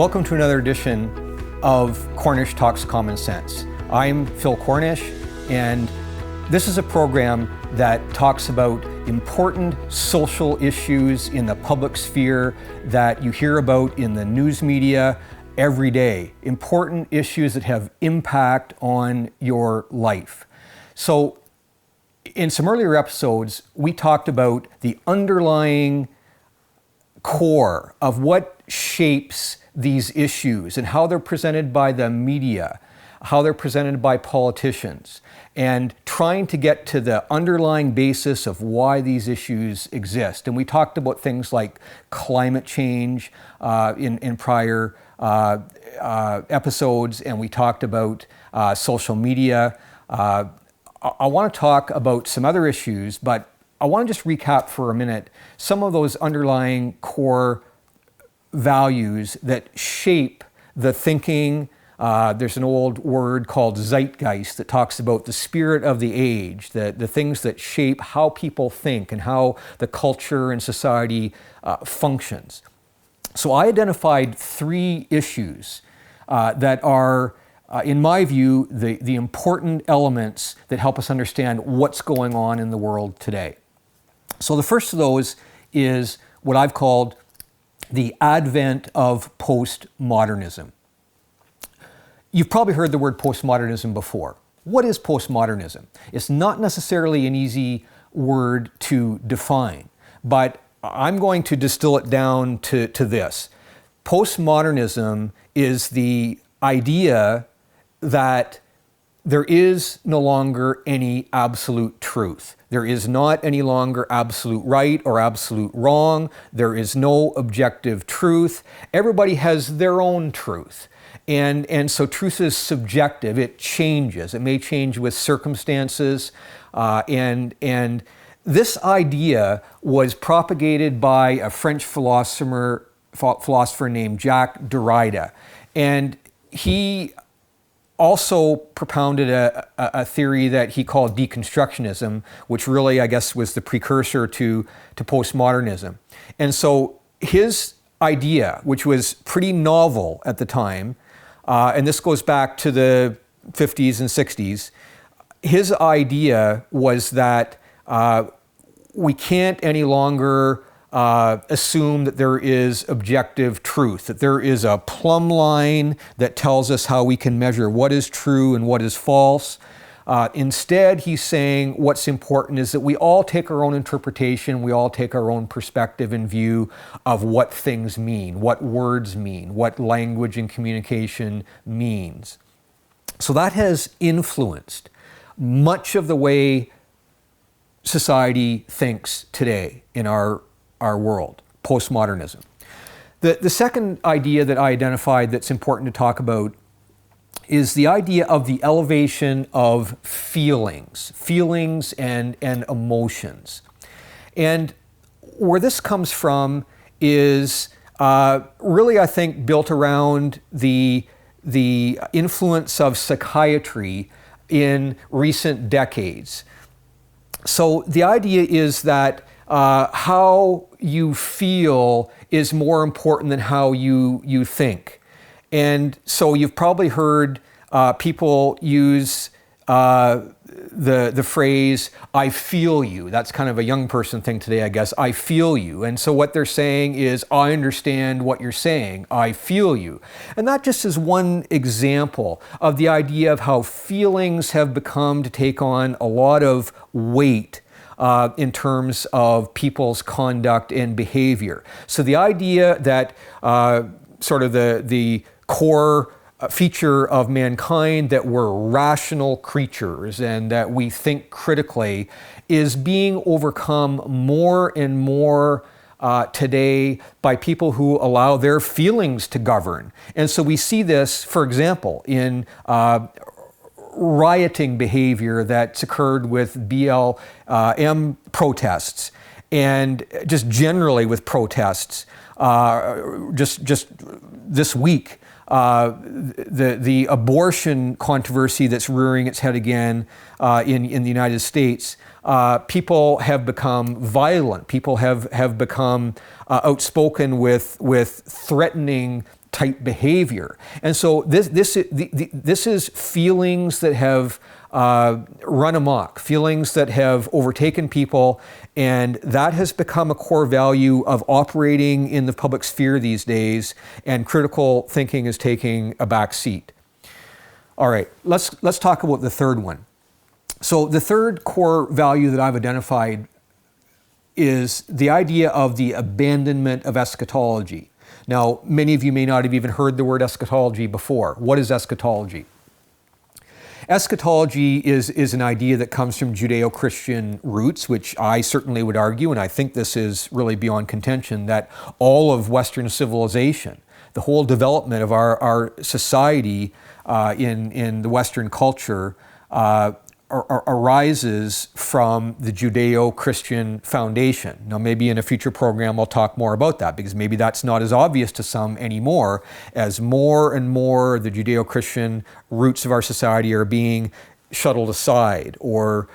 Welcome to another edition of Cornish Talks Common Sense. I'm Phil Cornish, and this is a program that talks about important social issues in the public sphere that you hear about in the news media every day. Important issues that have impact on your life. So in some earlier episodes, we talked about the underlying core of what shapes these issues and how they're presented by the media, how they're presented by politicians, and trying to get to the underlying basis of why these issues exist. And we talked about things like climate change in prior episodes, and we talked about social media. I want to talk about some other issues, but I want to just recap for a minute some of those underlying core values that shape the thinking. There's an old word called zeitgeist that talks about the spirit of the age, the things that shape how people think and how the culture and society functions. So I identified three issues that are, in my view, the important elements that help us understand what's going on in the world today. So the first of those is what I've called the advent of postmodernism. You've probably heard the word postmodernism before. What is postmodernism? It's not necessarily an easy word to define, but I'm going to distill it down to this. Postmodernism is the idea that there is no longer any absolute truth. There is not any longer absolute right or absolute wrong. There is no objective truth. Everybody has their own truth. And so truth is subjective. It changes. It may change with circumstances. And this idea was propagated by a French philosopher named Jacques Derrida. And he also propounded a theory that he called deconstructionism, which really, I guess, was the precursor to postmodernism. And so his idea, which was pretty novel at the time, and this goes back to the 50s and 60s, his idea was that we can't any longer assume that there is objective truth, that there is a plumb line that tells us how we can measure what is true and what is false. Instead, he's saying what's important is that we all take our own interpretation, we all take our own perspective and view of what things mean, what words mean, what language and communication means. So that has influenced much of the way society thinks today in our world, postmodernism. The second idea that I identified that's important to talk about is the idea of the elevation of feelings and emotions. And where this comes from is really, I think, built around the influence of psychiatry in recent decades. So the idea is that how you feel is more important than how you think. And so you've probably heard people use the phrase, I feel you. That's kind of a young person thing today, I guess. I feel you. And so what they're saying is, I understand what you're saying. I feel you. And that just is one example of the idea of how feelings have become to take on a lot of weight in terms of people's conduct and behavior. So the idea that sort of the core feature of mankind, that we're rational creatures and that we think critically, is being overcome more and more today by people who allow their feelings to govern. And so we see this, for example, in rioting behavior that's occurred with BLM protests, and just generally with protests. Just this week, the abortion controversy that's rearing its head again in the United States, people have become violent. People have become outspoken with threatening type behavior. And so this is feelings that have run amok, feelings that have overtaken people, and that has become a core value of operating in the public sphere these days, and critical thinking is taking a back seat. All right, let's talk about the third one. So the third core value that I've identified is the idea of the abandonment of eschatology. Now, many of you may not have even heard the word eschatology before. What is eschatology? Eschatology is an idea that comes from Judeo-Christian roots, which I certainly would argue, and I think this is really beyond contention, that all of Western civilization, the whole development of our society in the Western culture arises from the Judeo-Christian foundation. Now, maybe in a future program I'll talk more about that, because maybe that's not as obvious to some anymore, as more and more the Judeo-Christian roots of our society are being shuttled aside or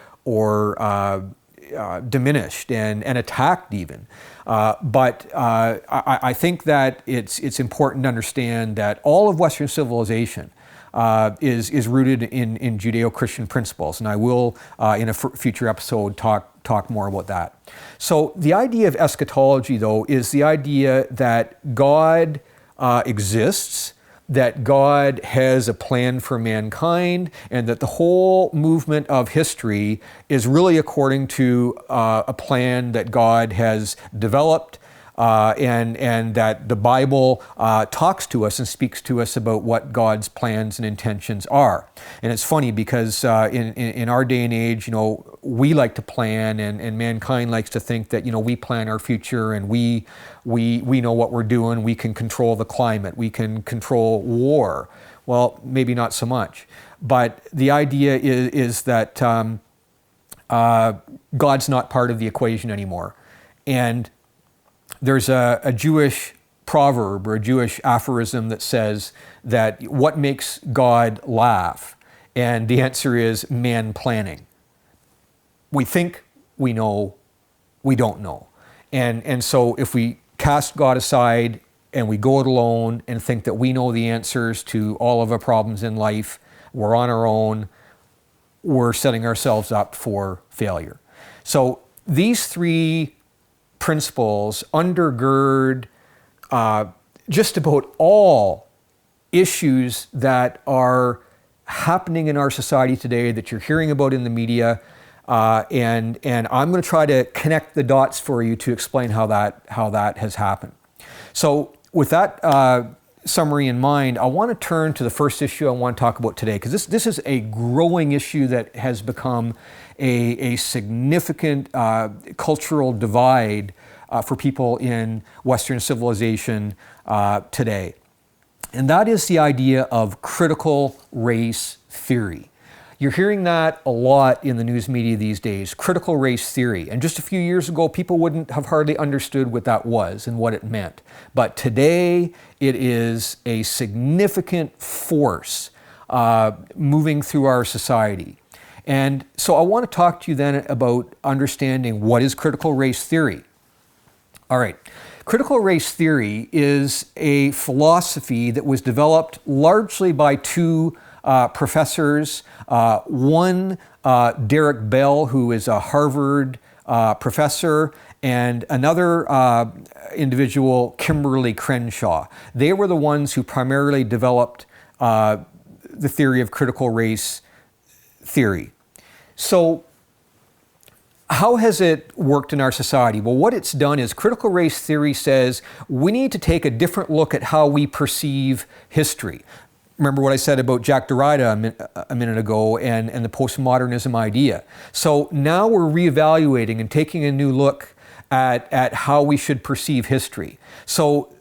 diminished and attacked even. But I think that it's important to understand that all of Western civilization is rooted in Judeo-Christian principles, and I will, in a future episode, talk more about that. So the idea of eschatology, though, is the idea that God exists, that God has a plan for mankind, and that the whole movement of history is really according to a plan that God has developed, and that the Bible talks to us and speaks to us about what God's plans and intentions are. And it's funny because in our day and age, we like to plan, and mankind likes to think that we plan our future, and we know what we're doing. We can control the climate. We can control war. Well, maybe not so much. But the idea is that God's not part of the equation anymore. And there's a Jewish proverb or a Jewish aphorism that says that what makes God laugh? And the answer is man planning. We think we know, we don't know. And so if we cast God aside and we go it alone and think that we know the answers to all of our problems in life, we're on our own, we're setting ourselves up for failure. So these three principles undergird just about all issues that are happening in our society today, that you're hearing about in the media, and I'm going to try to connect the dots for you to explain how that has happened. So with that summary in mind, I want to turn to the first issue I want to talk about today, because this is a growing issue that has become a significant cultural divide for people in Western civilization today. And that is the idea of critical race theory. You're hearing that a lot in the news media these days, critical race theory. And just a few years ago, people wouldn't have hardly understood what that was and what it meant. But today, it is a significant force moving through our society. And so I want to talk to you then about understanding what is critical race theory. All right. Critical race theory is a philosophy that was developed largely by two professors. One, Derek Bell, who is a Harvard professor, and another individual, Kimberly Crenshaw. They were the ones who primarily developed the theory of critical race theory. So how has it worked in our society? Well, what it's done is critical race theory says we need to take a different look at how we perceive history. Remember what I said about Jacques Derrida a minute ago and the postmodernism idea. So now we're reevaluating and taking a new look at how we should perceive history. So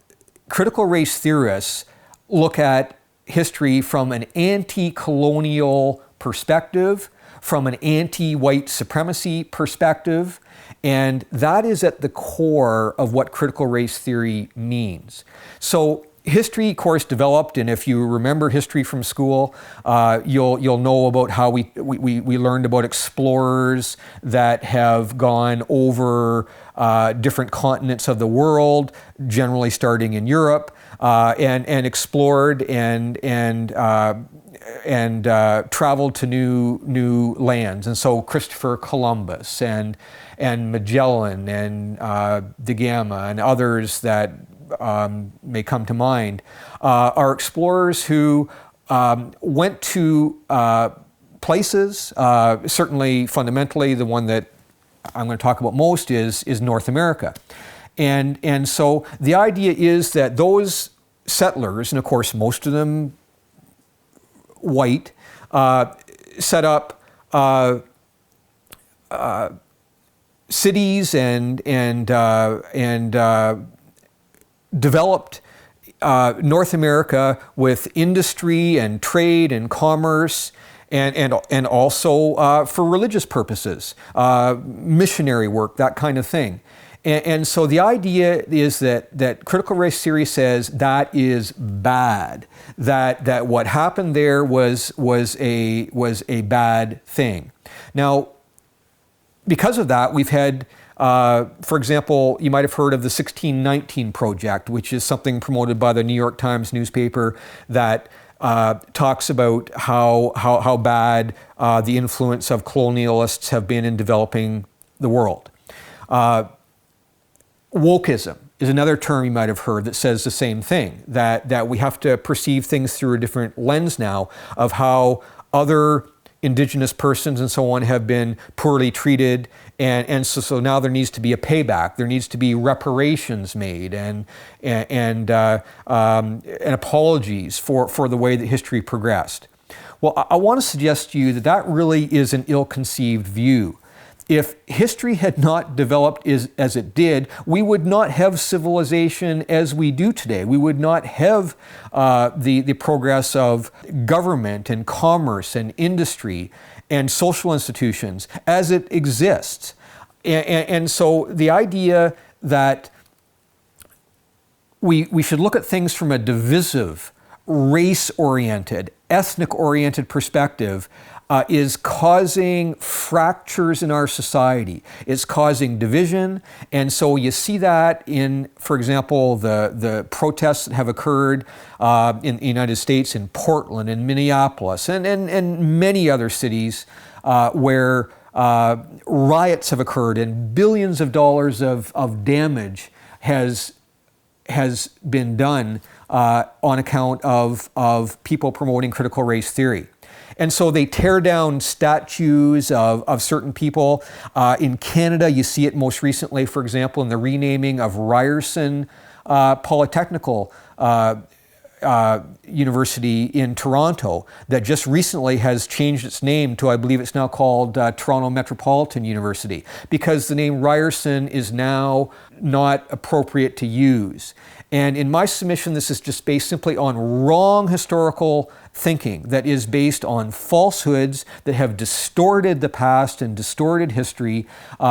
critical race theorists look at history from an anti-colonial perspective, from an anti-white supremacy perspective, and that is at the core of what critical race theory means. So history, of course, developed, and if you remember history from school, you'll know about how we learned about explorers that have gone over different continents of the world, generally starting in Europe. and explored and traveled to new lands. And so Christopher Columbus and Magellan and da Gama and others that may come to mind are explorers who went to places. Certainly, fundamentally, the one that I'm going to talk about most is North America. And so the idea is that those settlers, and of course most of them white, set up cities and developed North America with industry and trade and commerce, and also for religious purposes, missionary work, that kind of thing. And so the idea is that critical race theory says that is bad. That what happened there was a bad thing. Now, because of that, we've had, for example, you might have heard of the 1619 Project, which is something promoted by the New York Times newspaper that talks about how bad the influence of colonialists have been in developing the world. Wokeism is another term you might have heard that says the same thing, that we have to perceive things through a different lens now of how other indigenous persons and so on have been poorly treated, and so now there needs to be a payback. There needs to be reparations made and apologies for the way that history progressed. Well, I want to suggest to you that really is an ill-conceived view. If history had not developed as it did, we would not have civilization as we do today. We would not have the progress of government and commerce and industry and social institutions as it exists. And so the idea that we should look at things from a divisive, race-oriented, ethnic-oriented perspective is causing fractures in our society. It's causing division, and so you see that in, for example, the protests that have occurred in the United States, in Portland, in Minneapolis, and many other cities where riots have occurred and billions of dollars of damage has been done on account of people promoting critical race theory. And so they tear down statues of certain people. In Canada, you see it most recently, for example, in the renaming of Ryerson Polytechnical University in Toronto, that just recently has changed its name to, I believe it's now called Toronto Metropolitan University, because the name Ryerson is now not appropriate to use. And in my submission, this is just based simply on wrong historical thinking that is based on falsehoods that have distorted the past and distorted history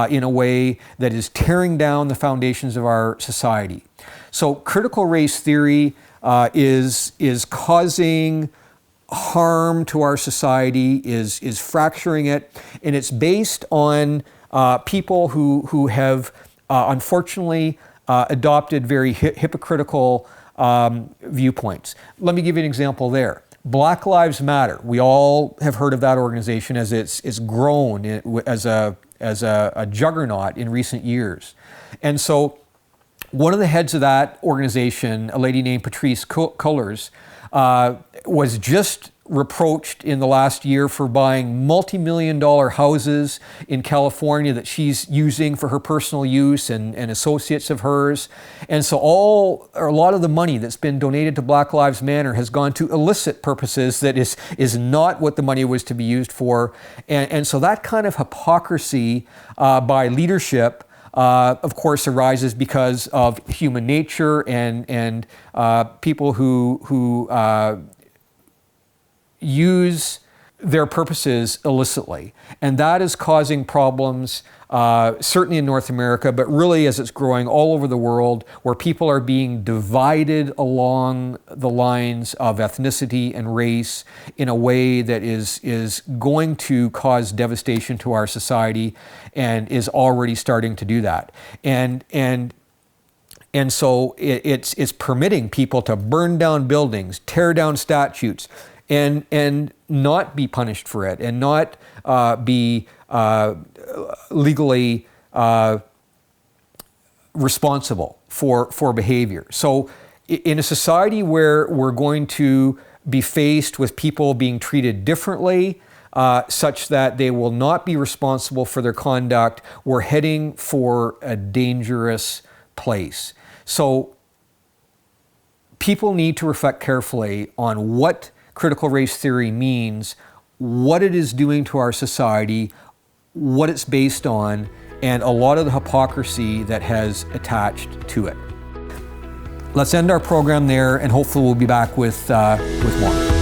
in a way that is tearing down the foundations of our society. So critical race theory is causing harm to our society, is fracturing it, and it's based on people who have unfortunately adopted very hypocritical viewpoints. Let me give you an example there. Black Lives Matter. We all have heard of that organization as it's grown as a juggernaut in recent years. And so one of the heads of that organization, a lady named Patrice Cullors, was just reproached in the last year for buying multi-million-dollar houses in California that she's using for her personal use and associates of hers. And so a lot of the money that's been donated to Black Lives Matter has gone to illicit purposes that is not what the money was to be used for. And so that kind of hypocrisy by leadership of course arises because of human nature and people who use their purposes illicitly. And that is causing problems, certainly in North America, but really as it's growing all over the world, where people are being divided along the lines of ethnicity and race in a way that is going to cause devastation to our society and is already starting to do that. And And so it's permitting people to burn down buildings, tear down statues, and not be punished for it, and not be legally responsible for behavior. So in a society where we're going to be faced with people being treated differently, such that they will not be responsible for their conduct, we're heading for a dangerous place. So people need to reflect carefully on what critical race theory means, what it is doing to our society, what it's based on, and a lot of the hypocrisy that has attached to it. Let's end our program there, and hopefully we'll be back with more.